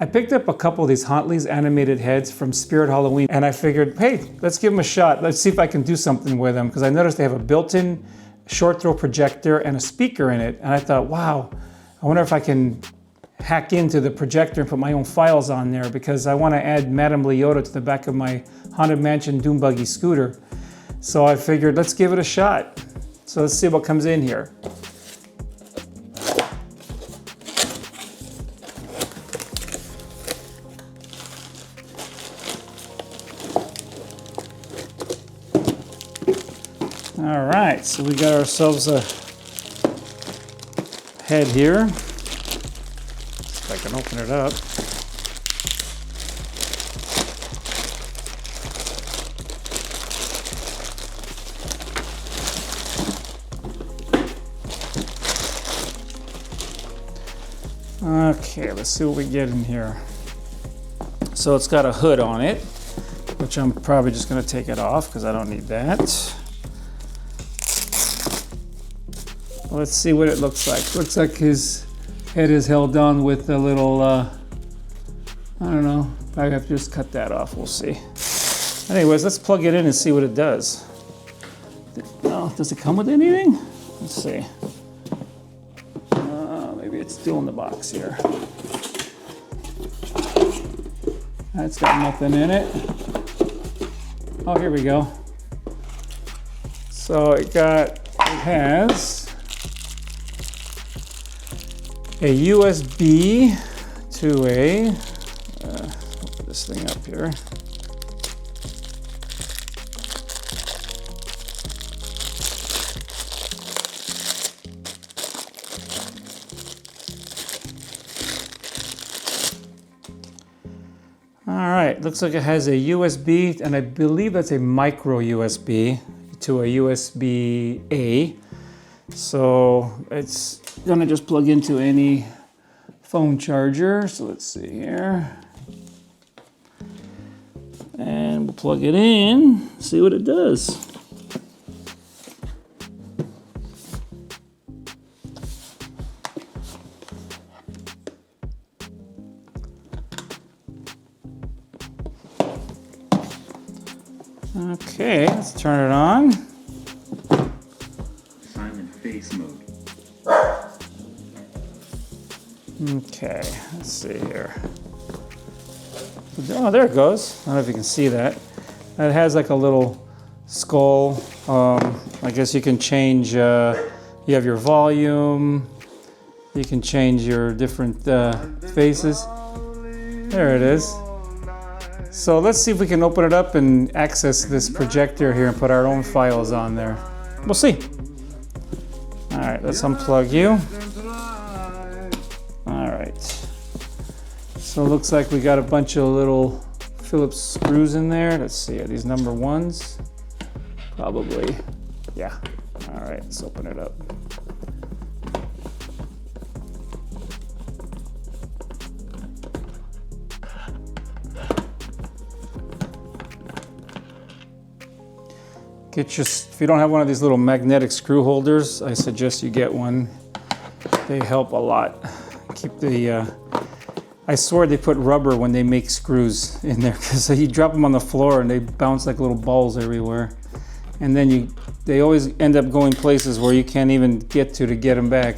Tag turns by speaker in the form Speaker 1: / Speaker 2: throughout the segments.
Speaker 1: I picked up a couple of these Hauntley's animated heads from Spirit Halloween, and I figured, hey, let's give them a shot. Let's see if I can do something with them, because I noticed they have a built-in short throw projector and a speaker in it. And I thought, wow, I wonder if I can hack into the projector and put my own files on there, because I want to add Madame Leota to the back of my Haunted Mansion 𝗛𝘂𝗆𝗆 scooter. So I figured, let's give it a shot. So let's see what comes in here. All right, so we got ourselves a head here. See if I can open it up. Okay, let's see what we get in here. So it's got a hood on it, which I'm probably just going to take it off because I don't need that. Let's see what it looks like. Looks like his head is held on with a little, I don't know, I have to just cut that off, we'll see. Anyways, let's plug it in and see what it does. Oh, does it come with anything? Let's see. Maybe it's still in the box here. That's got nothing in it. Oh, here we go. So it has a USB to a, open this thing up here. All right, looks like it has a USB, and I believe that's a micro USB to a USB-A. So it's gonna just plug into any phone charger. So let's see here. And we'll plug it in, see what it does. Okay, let's turn it on.
Speaker 2: Silent face mode.
Speaker 1: Okay, let's see here. Oh, there it goes. I don't know if you can see that. It has like a little skull. I guess you can change, you have your volume. You can change your different faces. There it is. So let's see if we can open it up and access this projector here and put our own files on there. We'll see. All right, let's unplug you. All right. So it looks like we got a bunch of little Phillips screws in there. Let's see, are these number ones? Probably, yeah. All right, let's open it up. If you don't have one of these little magnetic screw holders, I suggest you get one. They help a lot. Keep the, I swear they put rubber when they make screws in there, because you drop them on the floor and they bounce like little balls everywhere. And then they always end up going places where you can't even get to get them back.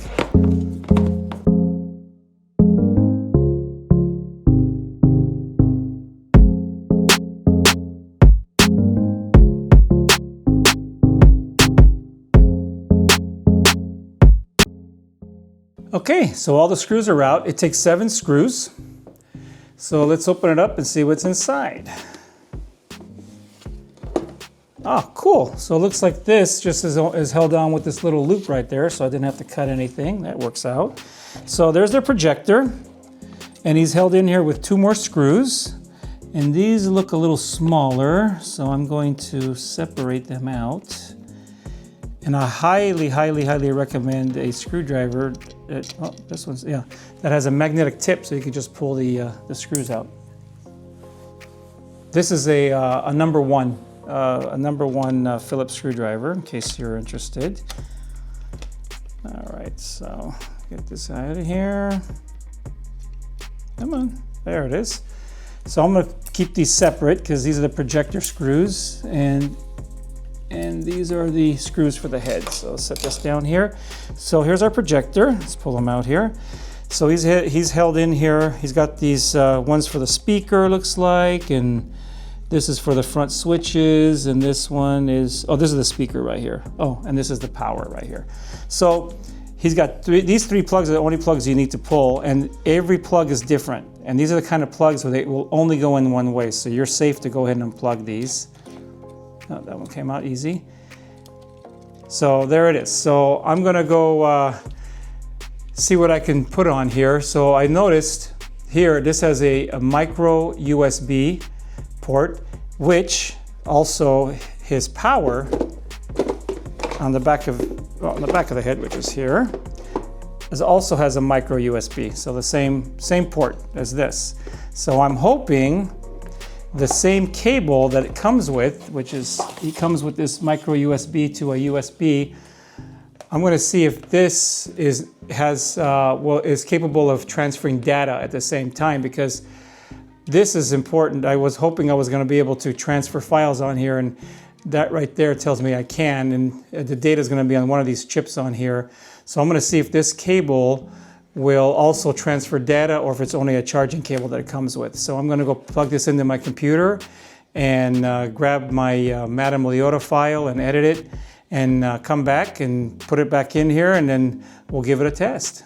Speaker 1: Okay, so all the screws are out. It takes 7 screws. So let's open it up and see what's inside. Oh, cool. So it looks like this just is held on with this little loop right there, so I didn't have to cut anything. That works out. So there's their projector, and he's held in here with 2 more screws. And these look a little smaller, so I'm going to separate them out. And I highly, highly, highly recommend a screwdriver. Oh, this one's, yeah, that has a magnetic tip, so you can just pull the screws out. This is a number one Phillips screwdriver, in case you're interested. All right, so get this out of here. Come on. There it is. So I'm going to keep these separate because these are the projector screws, and these are the screws for the head. So I'll set this down here. So here's our projector. Let's pull them out here. So he's held in here. He's got these ones for the speaker, looks like, and this is for the front switches, and this one is, oh, this is the speaker right here. Oh, and this is the power right here. So he's got these three plugs are the only plugs you need to pull, and every plug is different. And these are the kind of plugs where they will only go in one way. So you're safe to go ahead and unplug these. Oh, that one came out easy. So there it is. So I'm gonna go see what I can put on here. So I noticed here, this has a micro USB port, which also his power on the back of the head, which is here, also has a micro USB. So the same port as this. So I'm hoping the same cable that it comes with, which is, he comes with this micro USB to a USB. I'm going to see if this is capable of transferring data at the same time, because this is important. I was hoping I was going to be able to transfer files on here, and that right there tells me I can, and the data is going to be on one of these chips on here. So I'm going to see if this cable will also transfer data, or if it's only a charging cable that it comes with. So I'm going to go plug this into my computer and grab my Madame Leota file and edit it, and come back and put it back in here, and then we'll give it a test.